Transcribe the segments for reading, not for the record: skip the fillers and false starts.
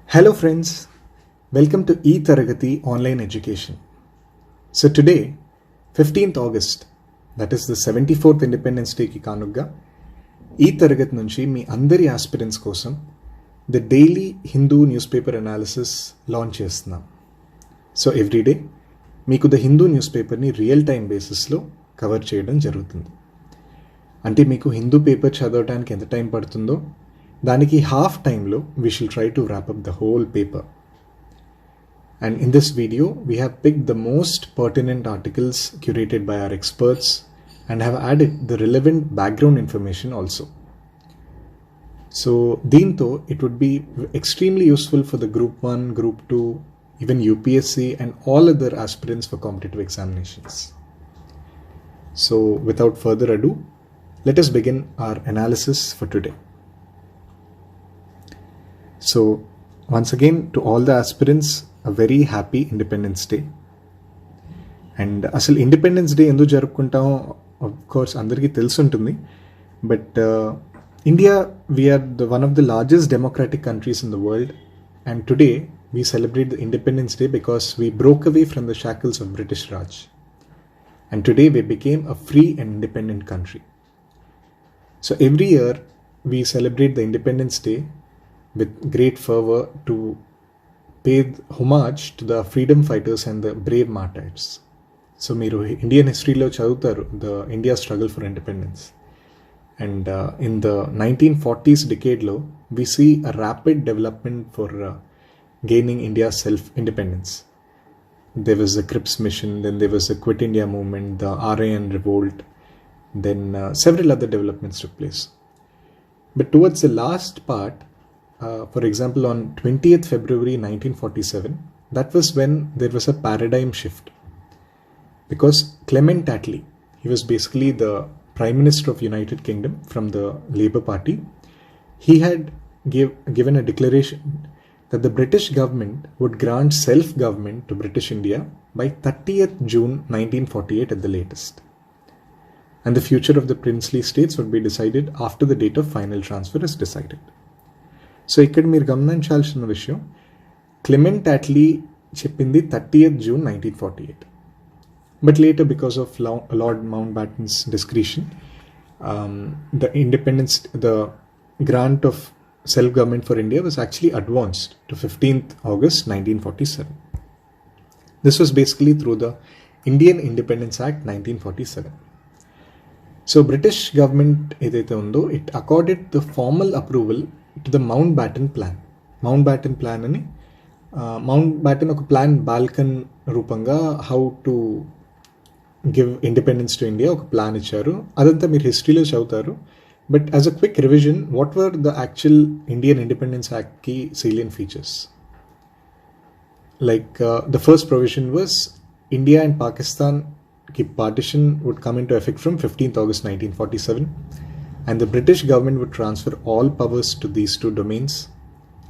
Hello friends, welcome to E-Taragati Online Education. So today, 15th August, that is the 74th Independence Day ki kanugga, E-Taragati nunchi మీ అందరి aspirants కోసం the daily Hindu news paper analysis launch చేస్తున్నాం. So everyday మీకు the Hindu news పేపర్ని real time బేసిస్లో cover చేయడం జరుగుతుంది. అంటే మీకు హిందూ పేపర్ చదవడానికి ఎంత టైం పడుతుందో దానికి హాఫ్ టైంలో we shall try to wrap up the whole paper. And in this video, we have picked the most pertinent articles curated by our experts and have added the relevant background information also. So, Deento, it would be extremely useful for the Group 1, Group 2, even UPSC and all other aspirants for competitive examinations. So, without further ado, let us begin our analysis for today. So, once again, to all the aspirants, a very happy Independence Day. And అసలు Independence Day ఎందుకు జరుపుకుంటాం of course అందరికీ తెలిసి ఉంటుంది. But India we are one of the largest democratic countries in the world and today we celebrate the Independence Day because we broke away from the shackles of British Raj. And today we became a free and independent country. So every year we celebrate the Independence Day with great fervor to pay homage to the freedom fighters and the brave martyrs. So, మీరు Indian హిస్టరీలో చదువుతారు the India struggle for independence. And in the 1940s డికేడ్లో we see a rapid development for gaining India's self-independence. There was the Cripps mission, then there was the Quit India movement, the RIN revolt, then several other developments took place. But towards the last part, for example, on 20th February 1947, that was when there was a paradigm shift. Because Clement Attlee, he was basically the Prime Minister of United Kingdom from the Labour Party. He had given a declaration that the British government would grant self-government to British India by 30th June 1948 at the latest. And the future of the princely states would be decided after the date of final transfer is decided. So ఇక్కడ మీరు గమనించాల్సిన విషయం, Clement Atlee చెప్పింది 30th June 1948. But later because of lord mount battens discretion, the grant of self government for India was actually advanced to 15th August 1947. This was basically through the Indian independence act 1947. So British government ఏదైతే ఉందో it accorded the formal approval to the mount baton plan. Mount baton plan అని, mount baton ఒక plan Balkan రూపంగా how to give independence to India ఒక plan ఇచ్చారు. అదంతా మీరు హిస్టరీలో చదువుతారు. But as a quick revision, what were the actual Indian independence యాక్ట్కి salient features? Like the first provision was India and Pakistan కి partition would come into effect from 15th August 1947. And the British government would transfer all powers to these two domains.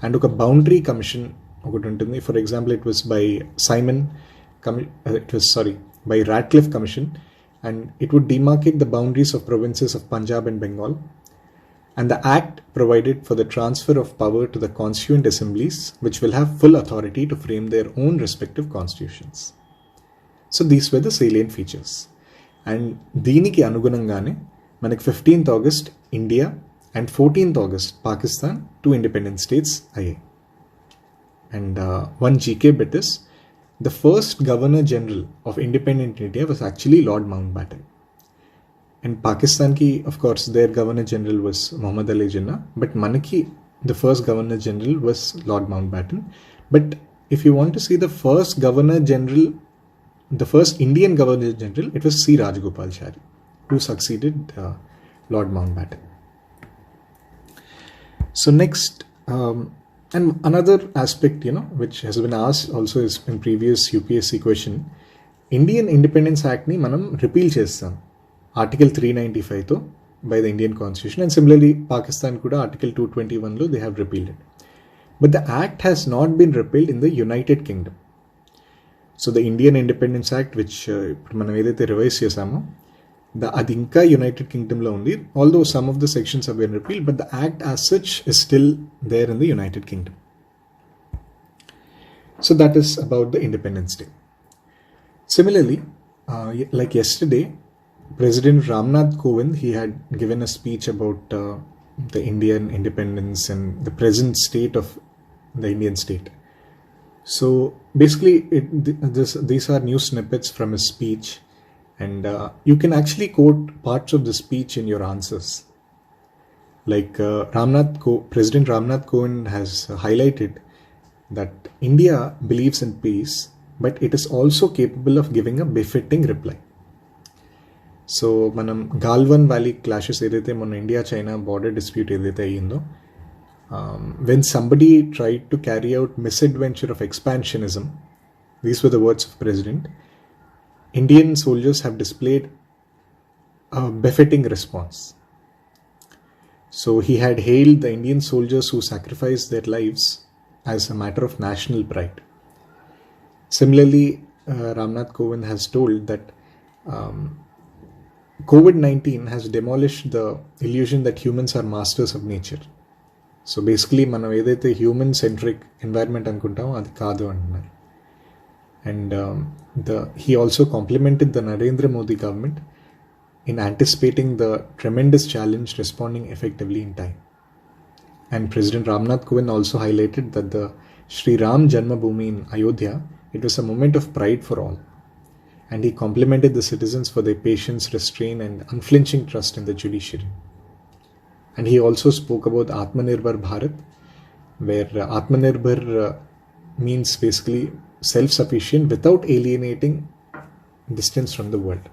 And a boundary commission, for example, it was by by Radcliffe Commission, and it would demarcate the boundaries of provinces of Punjab and Bengal. And the act provided for the transfer of power to the constituent assemblies, which will have full authority to frame their own respective constitutions. So these were the salient features. And దీనికి అనుగుణంగానే మనకి 15th August India and 14th August Pakistan two independent states అయ్యాయి. And one GK bit is the first governor general of independent India was actually Lord Mountbatten. And పాకిస్తాన్కి of course their governor general was Mohammad Ali Jinnah, but మనకి the first governor general was Lord Mountbatten. But if you want to see the first governor general, the first Indian Governor General, it was C. Rajagopalachari, who succeeded Lord Mountbatten. So next, and another aspect, which has been asked also is in previous UPSC question, Indian Independence Act ni manam repeal chestam Article 395 tho by the Indian Constitution, and similarly Pakistan kuda Article 221 lo they have repealed it. But the act has not been repealed in the United Kingdom. So the Indian Independence Act, which మనం ఏదైతే revise చేసామో అది ఇంకా United కింగ్డమ్లో ఉంది. Although some of the sections have been repealed, but the act as such is still there in the United Kingdom. So that is about the Independence Day. Similarly, like yesterday, President Ramnath Kovind, he had given a speech about the Indian independence and the present state of the Indian state. So basically, these are new snippets from his speech, and you can actually quote parts of the speech in your answers. Like President Ramnath Kovind has highlighted that India believes in peace, but it is also capable of giving a befitting reply. So మనం Galwan valley clashes ఏదైతే మన India China border dispute ఏదైతే అయ్యిందో, when somebody tried to carry out misadventure of expansionism, these were the words of President, Indian soldiers have displayed a befitting response. So he had hailed the Indian soldiers who sacrificed their lives as a matter of national pride. Similarly, Ramnath Kovind has told that COVID-19 has demolished the illusion that humans are masters of nature. So basically, మనం ఏదైతే human centric environment అనుకుంటామో అది కాదు అంటున్నారు. And he also complimented the Narendra Modi government in anticipating the tremendous challenge, responding effectively in time. And President Ramnath Kovind also highlighted that the Sri Ram Janmabhoomi in Ayodhya, it was a moment of pride for all. And he complimented the citizens for their patience, restraint, and unflinching trust in the judiciary. And he also spoke about Atmanirbhar Bharat, where Atmanirbhar means basically self-sufficient without alienating distance from the world.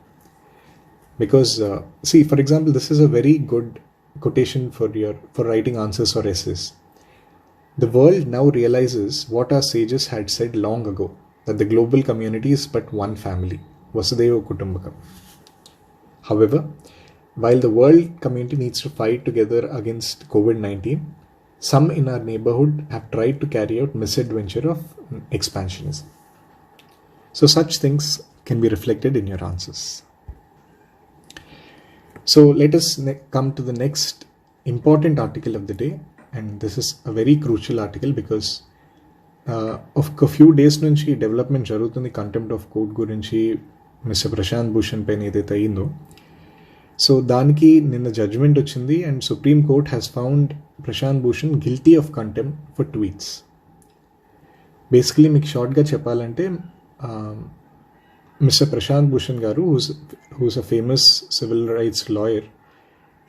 Because, see, for example, this is a very good quotation for writing answers or essays. The world now realizes what our sages had said long ago, that the global community is but one family, Vasudhaiva Kutumbakam. However, while the world community needs to fight together against COVID-19, some in our neighborhood have tried to carry out misadventure of expansionism. So such things can be reflected in your answers. So let us come to the next important article of the day, and this is a very crucial article because ఒక few days నుంచి development జరుగుతుంది contempt of court గురించి mister Prashant Bhushan పైన ఏదైతే అయిందో. So దానికి నిన్న judgment వచ్చింది and supreme court has found Prashant Bhushan guilty of contempt for tweets. Basically మీకు షార్ట్గా చెప్పాలంటే mister Prashant Bhushan garu who's a famous civil rights lawyer,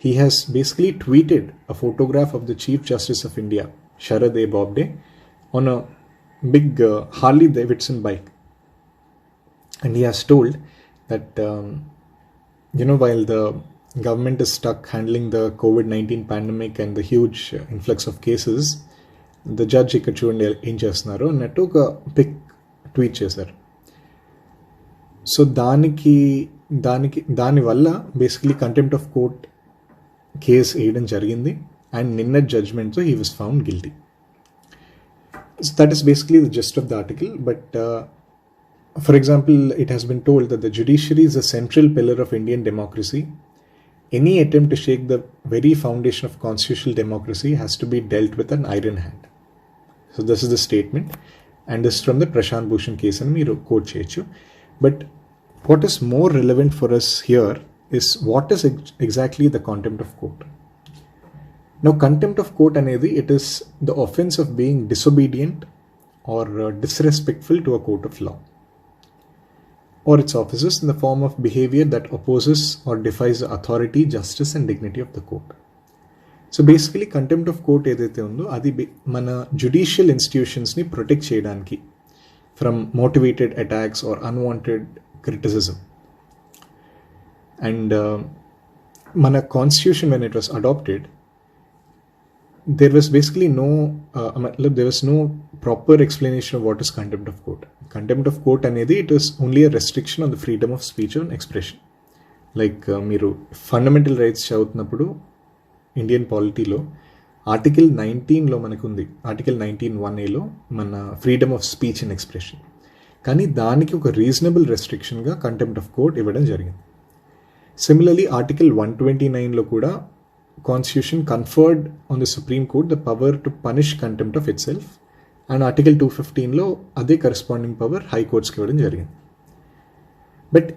he has basically tweeted a photograph of the Chief Justice of India, Sharad A. Bobde, on a big Harley Davidson bike. And he has told that, while the government is stuck handling the COVID-19 pandemic and the huge influx of cases, the judge ఇక్కడ చూడండి ఏం చేస్తున్నారు అన్నట్టు ఒక pic tweet చేశారు. So దానివల్ల basically contempt of court case వేయడం జరిగింది అండ్ నిన్న జడ్జ్మెంట్తో he was found guilty. So that is basically the gist of the article. But for example, it has been told that the judiciary is a central pillar of Indian democracy. Any attempt to shake the very foundation of constitutional democracy has to be dealt with an iron hand. So this is the statement, and this is from the Prashant Bhushan case, and me quote cheyachu. But what is more relevant for us here is what is exactly the contempt of court. Now, contempt of court anedi, it is the offense of being disobedient or disrespectful to a court of law or its officers in the form of behavior that opposes or defies the authority, justice and dignity of the court. So basically, contempt of court ఏదైతే ఉందో అది మన judicial institutions ని protect చేయడానికి from motivated attacks or unwanted criticism. And మన constitution, when it was adopted, there was basically there was no proper explanation of what is contempt of court. Contempt of court anedi, it is only a restriction on the freedom of speech and expression. Like మీరు fundamental rights చదువుతున్నప్పుడు Indian పాలిటీలో article 19లో మనకు ఉంది, article 19(1)(a) మన freedom of speech and expression. కానీ దానికి ఒక reasonable రెస్ట్రిక్షన్గా contempt of court ఇవ్వడం జరిగింది. సిమిలర్లీ ఆర్టికల్ 129లో కూడా Constitution conferred on the Supreme Court the power to punish contempt of itself and article 215లో అదే కరెస్పాండింగ్ పవర్ హైకోర్ట్స్కి ఇవ్వడం జరిగింది. బట్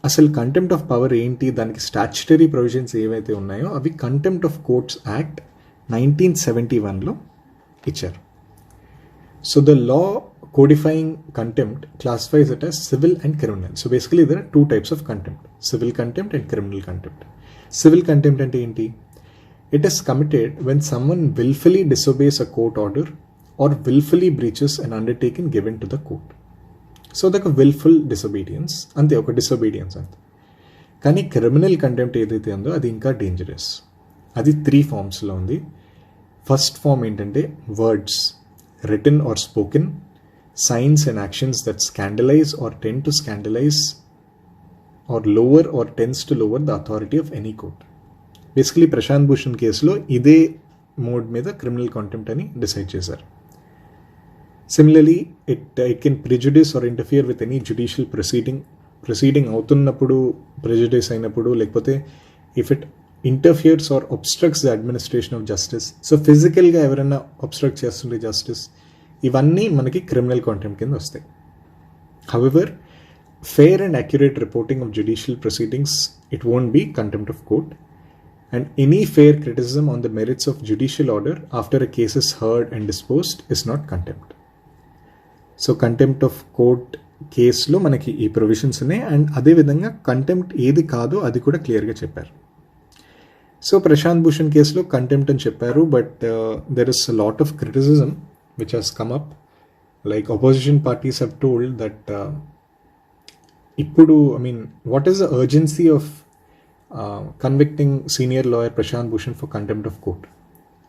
అసలు కంటెంప్ట్ ఆఫ్ పవర్ ఏంటి, దానికి స్టాచ్యుటరీ ప్రొవిజన్స్ ఏవైతే ఉన్నాయో అవి కంటెంప్ట్ ఆఫ్ కోర్ట్స్ యాక్ట్ 1971లో ఇచ్చారు. So the law codifying contempt classifies it as civil and criminal. So basically there are two types of contempt, civil contempt and criminal contempt. Civil contempt ante enti? It is committed when someone willfully disobeys a court order or willfully breaches an undertaking given to the court. So the willful disobedience ante oka disobedience ante. కానీ criminal contempt ఏదైతే ఉందో అది ఇంకా dangerous. అది 3 ఫార్మ్స్లో ఉంది. First form ఏంటంటే words written or spoken, signs and actions that scandalize or tend to scandalize or lower or tends to lower the authority of any court. Basically Prashant Bhushan కేసులో ఇదే మోడ్ మీద క్రిమినల్ కాంటెంప్ట్ అని decide చేశారు. Similarly it can prejudice or interfere with any judicial proceeding అవుతున్నప్పుడు prejudice అయినప్పుడు, లేకపోతే if it interferes or obstructs the administration of justice. So ఫిజికల్గా ఎవరైనా ఒబ్స్ట్రక్ట్ చేస్తుంటే జస్టిస్, ఇవన్నీ మనకి క్రిమినల్ కాంటెంప్ట్ కింద వస్తాయి. However fair and accurate reporting of judicial proceedings, it won't be contempt of court. And any fair criticism on the merits of judicial order after a case is heard and disposed is not contempt. So contempt of court కేసులో మనకి ఈ provisions ఉన్నాయి. And అదేవిధంగా contempt ఏది కాదో అది కూడా క్లియర్గా చెప్పారు. సో ప్రశాంత్ భూషణ్ కేసులో కంటెంప్ట్ అని చెప్పారు, but there is a lot of criticism which has come up. Like opposition parties have told that ippudu, I mean, what is the urgency of convicting senior lawyer Prashant Bhushan for contempt of court?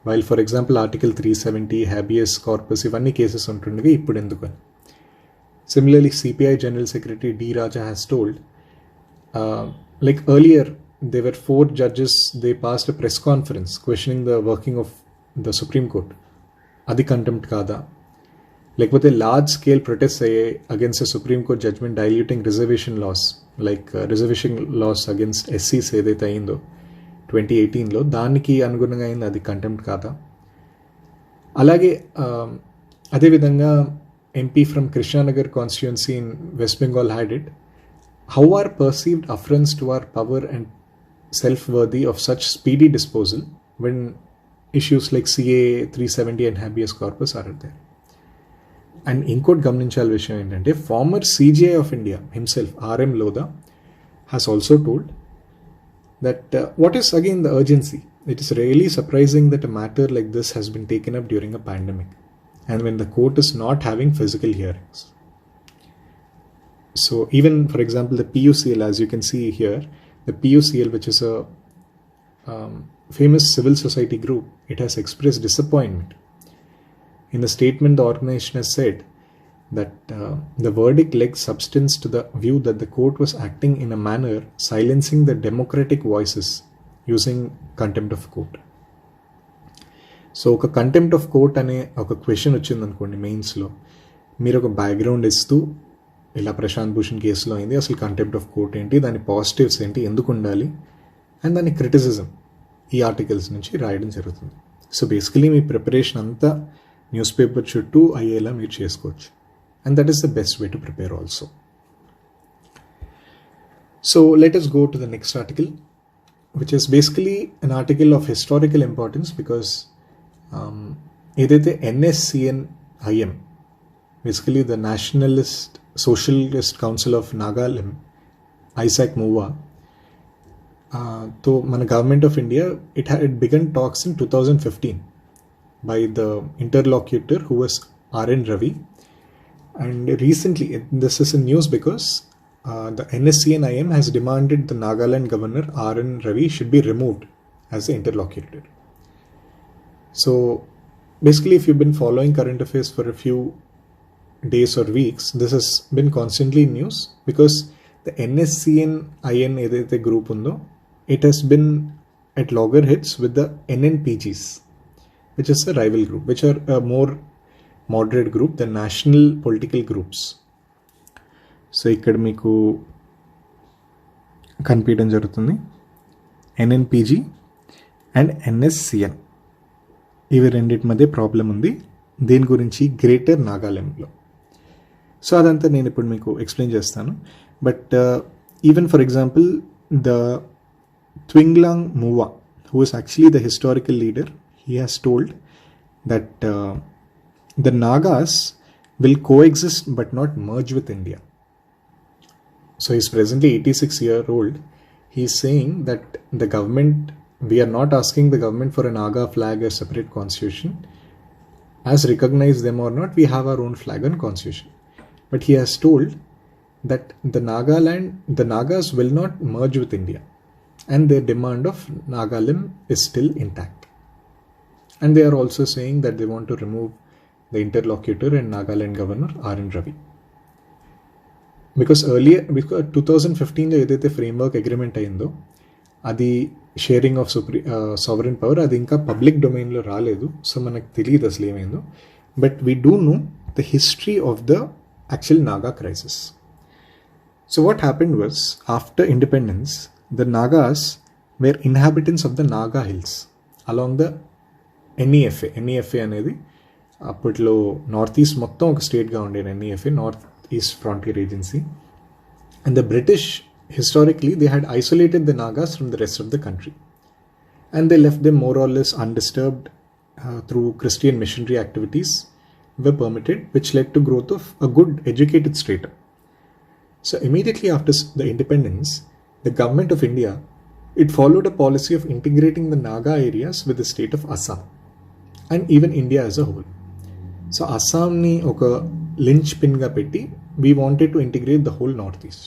While for example article 370 habeas corpus ivanni cases untundivi ippudu endukani. Similarly CPI General Secretary D. Raja has told, like earlier there were 4 judges, they passed a press conference questioning the working of the Supreme Court. అది contempt కాదా? లేకపోతే large scale protest అయ్యాయి against Supreme Court judgement diluting reservation laws, like reservation laws against ఎస్సీస్ ఏదైతే అయిందో 2018లో, దానికి అనుగుణంగా అయింది, అది కంటెంప్ట్ కాదా? అలాగే అదేవిధంగా MP from Krishnanagar constituency in West Bengal had it, how are perceived affronts to our power and self worthy of such speedy disposal when issues like CA 370 and habeas corpus are there. And ఇంకోటి గమనించాల విషయం ఏంటంటే farmer CJI of India himself, RM Lodha, has also told that what is again the urgency? It is really surprising that a matter like this has been taken up during a pandemic and when the court is not having physical hearings. So even for example the PUCL, as you can see here, the PUCL, which is a famous civil society group, it has expressed disappointment. In the statement, the organization has said that the verdict lacks substance to the view that the court was acting in a manner silencing the democratic voices using contempt of court. So ఒక contempt of court అనే ఒక question వచ్చింది అనుకోండి మెయిన్స్లో, మీరు ఒక background ఇస్తూ ఇలా ప్రశాంత్ భూషణ్ కేసులో అయింది, అసలు కంటెంప్ట్ ఆఫ్ కోర్ట్ ఏంటి, దాని పాజిటివ్స్ ఏంటి, ఎందుకు ఉండాలి, అండ్ దాని క్రిటిసిజం ఈ ఆర్టికల్స్ నుంచి రాయడం జరుగుతుంది. సో బేసికలీ మీ ప్రిపరేషన్ అంతా న్యూస్ పేపర్ చుట్టూ అయ్యేలా మీరు చేసుకోవచ్చు. And that is the best way to prepare also. So let us go to the next article, which is basically an article of historical importance because ఏదైతే NSCN-IM, basically the Nationalist Socialist Council of Nagaland, Isaac Mova, तो మన government of India it began tax in 2015 by the interlocutor who was R.N. Ravi, and recently this is in news because the NSCN-IM has demanded the Nagaland governor R.N. Ravi should be removed as the interlocutor. So basically if you've been following current affairs for a few days or weeks, this has been constantly in news because the NSCN-IN ఏదైతే group ఉందో, it has been at loggerheads with the NNPGs, which is a rival group, which are a more moderate group than national political groups. So ఇక్కడ మీకు కనిపించడం జరుగుతుంది NNPG and NSCN, ఇవి రెండింటి మధ్య problem ఉంది. దేని గురించి? గ్రేటర్ నాగాలాండ్లో. సో అదంతా నేను ఇప్పుడు మీకు ఎక్స్ప్లెయిన్ చేస్తాను. But even for example the ట్వింగ్లాంగ్ మూవా, who is actually the historical leader, he has told that the Nagas will coexist but not merge with India. So he's presently 86-year-old. He's saying that the government, we are not asking the government for a Naga flag or separate constitution. As recognize them or not, we have our own flag and constitution. But he has told that the Nagas will not merge with India, and their demand of Nagalim is still intact. And they are also saying that they want to remove the interlocutor and Nagaland Governor R.N. Ravi. Because 2015 ఏదైతే framework agreement అయిందో అది sharing of sovereign power, అది ఇంకా public డొమైన్లో రాలేదు. So మనకు తెలియదు అసలు ఏమైందో. But we do know the history of the actual Naga crisis. So what happened was, after independence the Nagas were inhabitants of the Naga hills along the NEFA. NEFA అనేది అప్పట్లో నార్త్ ఈస్ట్ మొత్తం ఒక స్టేట్గా ఉండేది NEFA, north east frontier agency. And the British historically they had isolated the Nagas from the rest of the country, and they left them more or less undisturbed through Christian missionary activities were permitted, which led to growth of a good educated strata. So immediately after the independence, the government of India, it followed a policy of integrating the Naga areas with the state of Assam and even India as a whole. So Assam ni oka linchpin ga petti we wanted to integrate the whole northeast.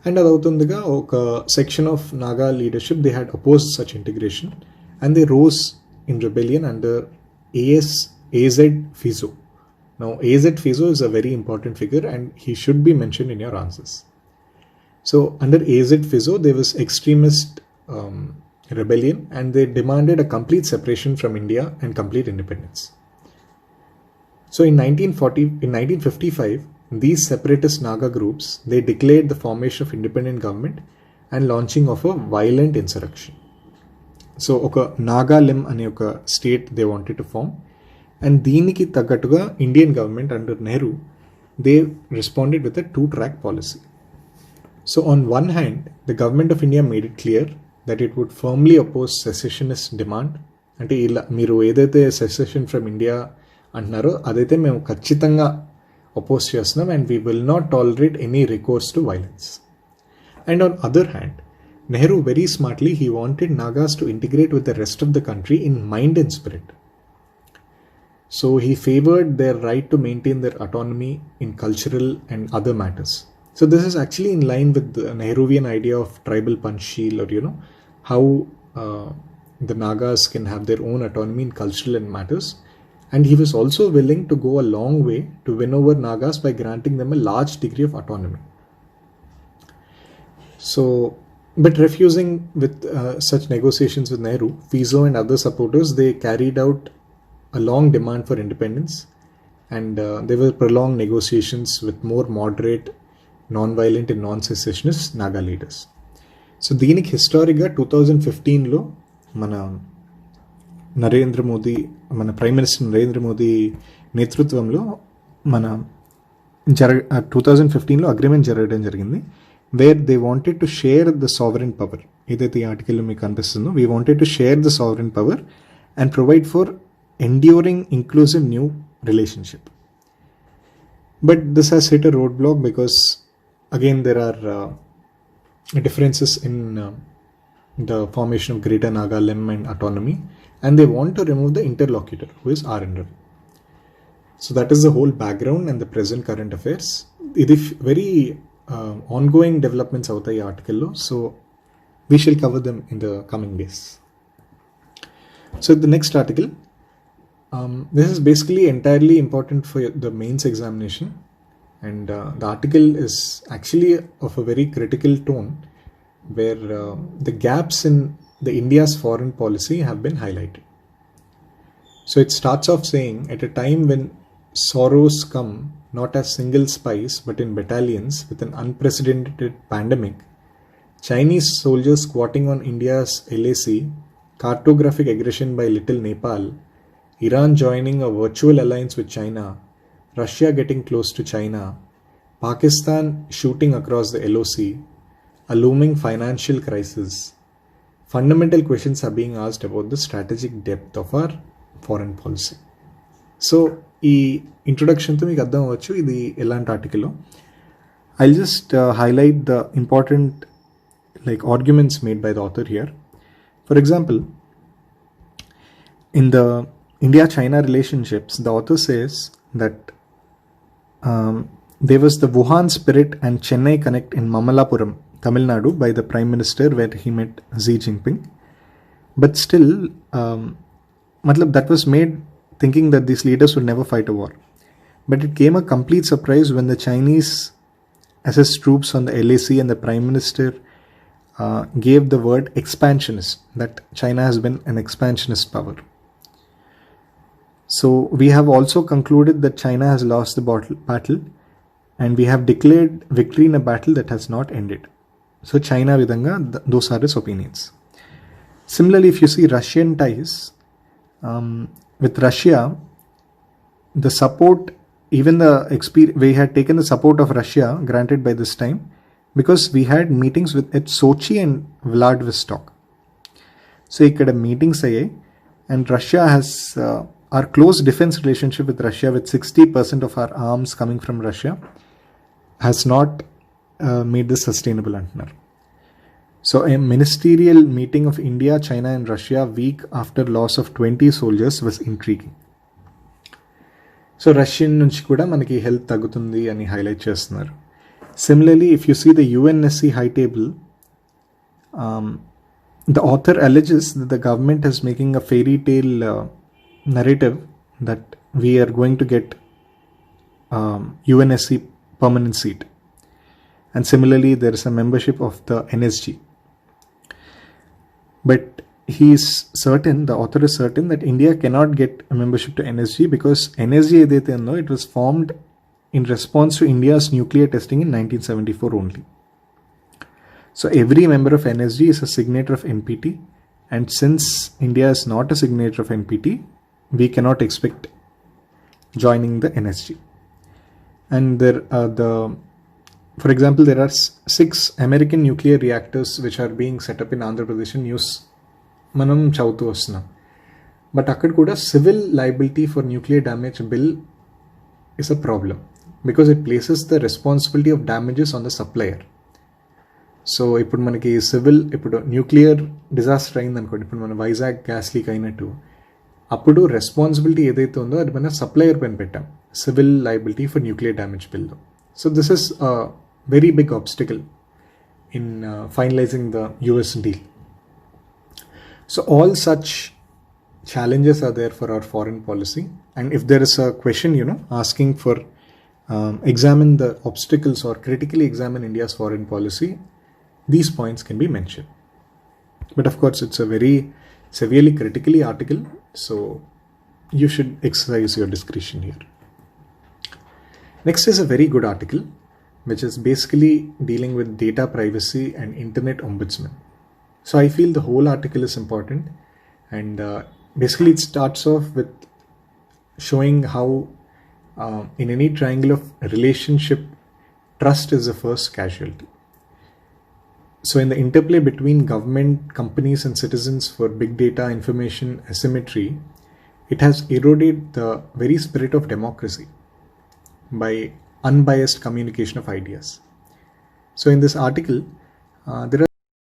And adavtundiga oka section of Naga leadership, they had opposed such integration and they rose in rebellion under AZ Fizo. Now AZ Fizo is a very important figure and he should be mentioned in your answers. So under AZ Fizo, there was extremist rebellion and they demanded a complete separation from India and complete independence. So in 1955, these separatist Naga groups, they declared the formation of independent government and launching of a violent insurrection. So oka Nagalim ane oka state they wanted to form, and deeniki taggatuga Indian government under Nehru, they responded with a two-track policy. So on one hand, the government of India made it clear that it would firmly oppose secessionist demand. అంటే ఇలా మీరు ఏదైతే cessation from India అంటున్నారో అదైతే మేము ఖచ్చితంగా oppose చేస్తున్నాం, and we will not tolerate any recourse to violence. And on other hand, Nehru very smartly, he wanted Nagas to integrate with the rest of the country in mind and spirit. So he favored their right to maintain their autonomy in cultural and other matters. So this is actually in line with the Nehruvian idea of tribal panchsheel, or how the Nagas can have their own autonomy in cultural and matters. And he was also willing to go a long way to win over Nagas by granting them a large degree of autonomy. So, but refusing with such negotiations with Nehru, Fizo and other supporters, they carried out a long demand for independence, and there were prolonged negotiations with more moderate, non-violent and non-secessionist Naga leaders. So దీనికి హిస్టారిక్గా 2015లో మన prime minister Narendra Modi నేతృత్వంలో 2015లో agreement జరగడం జరిగింది, where they wanted to share the sovereign power. ఏదైతే ఈ ఆర్టికల్లో మీకు కనిపిస్తుందో, we wanted to share the sovereign power and provide for enduring inclusive new relationship. But this has hit a roadblock because again there are differences in the formation of Greater Nagalim and autonomy, and they want to remove the interlocutor, who is R.N. Ravi. So that is the whole background and the present current affairs. It is very ongoing developments out the article, so we shall cover them in the coming days. So the next article, this is basically entirely important for the mains examination, and the article is actually of a very critical tone, where the gaps in the India's foreign policy have been highlighted. So it starts off saying, at a time when sorrows come not as single spies but in battalions with an unprecedented pandemic, Chinese soldiers squatting on India's LAC, cartographic aggression by Little Nepal, Iran joining a virtual alliance with China, Russia getting close to China, Pakistan shooting across the LOC, a looming financial crisis. Fundamental questions are being asked about the strategic depth of our foreign policy. So ఈ ఇంట్రొడక్షన్తో మీకు అర్థం అవ్వచ్చు ఇది ఎలాంటి ఆర్టికల్లో. I'll just highlight the important arguments made by the author here. For example, in the India-China relationships, the author says that there was the Wuhan spirit and Chennai connect in Mamalapuram, Tamil Nadu, by the Prime Minister where he met Xi Jinping. But still, that was made thinking that these leaders would never fight a war. But it came a complete surprise when the Chinese assessed troops on the LAC and the Prime Minister gave the word expansionist, that China has been an expansionist power. So we have also concluded that China has lost the battle and we have declared victory in a battle that has not ended. So China vidanga, those are his opinions. Similarly, if you see Russian ties, with Russia, the support, even we had taken the support of Russia granted by this time because we had meetings at Sochi and Vladivostok. So ikkada meetings ayyayi, and Russia has our close defense relationship with Russia, with 60% of our arms coming from Russia, has not made this sustainable antunar. So a ministerial meeting of India, China and Russia week after loss of 20 soldiers was intriguing. So Russian నుంచి కూడా మనకి health తగ్గుతుంది అని highlight చేస్తున్నారు. Similarly, if you see the UNSC high table, the author alleges that the government is making a fairy tale narrative that we are going to get UNSC permanent seat, and similarly there is a membership of the NSG. But he is certain, the author is certain, that India cannot get a membership to NSG because NSG edaithe undo, it was formed in response to India's nuclear testing in 1974 only. So every member of NSG is a signatory of NPT, and since India is not a signatory of NPT, we cannot expect joining the NSG. And for example, there are 6 American nuclear reactors which are being set up in Andhra Pradesh. News manam chautu vastunam. But akkada kuda civil liability for nuclear damage bill is a problem because it places the responsibility of damages on the supplier. So ఇప్పుడు మనకి ఇప్పుడు nuclear disaster అయింది అనుకోండి, ఇప్పుడు మన Vizag gas leak అయినట్టు, అప్పుడు responsibility ఏదైతే ఉందో అది మన సప్లయర్ పైన పెట్టాం, civil liability for nuclear damage బిల్లో. So this is a very big obstacle in finalising the US deal. So all such challenges are there for our foreign policy, and if there is a question asking for examine the obstacles or critically examine India's foreign policy, these points can be mentioned. But of course it's a very severely critically article, so you should exercise your discretion here. Next is a very good article which is basically dealing with data privacy and internet ombudsman. So I feel the whole article is important, and basically it starts off with showing how in any triangle of relationship, trust is the first casualty. So in the interplay between government, companies and citizens for big data information asymmetry, it has eroded the very spirit of democracy by unbiased communication of ideas. So in this article, there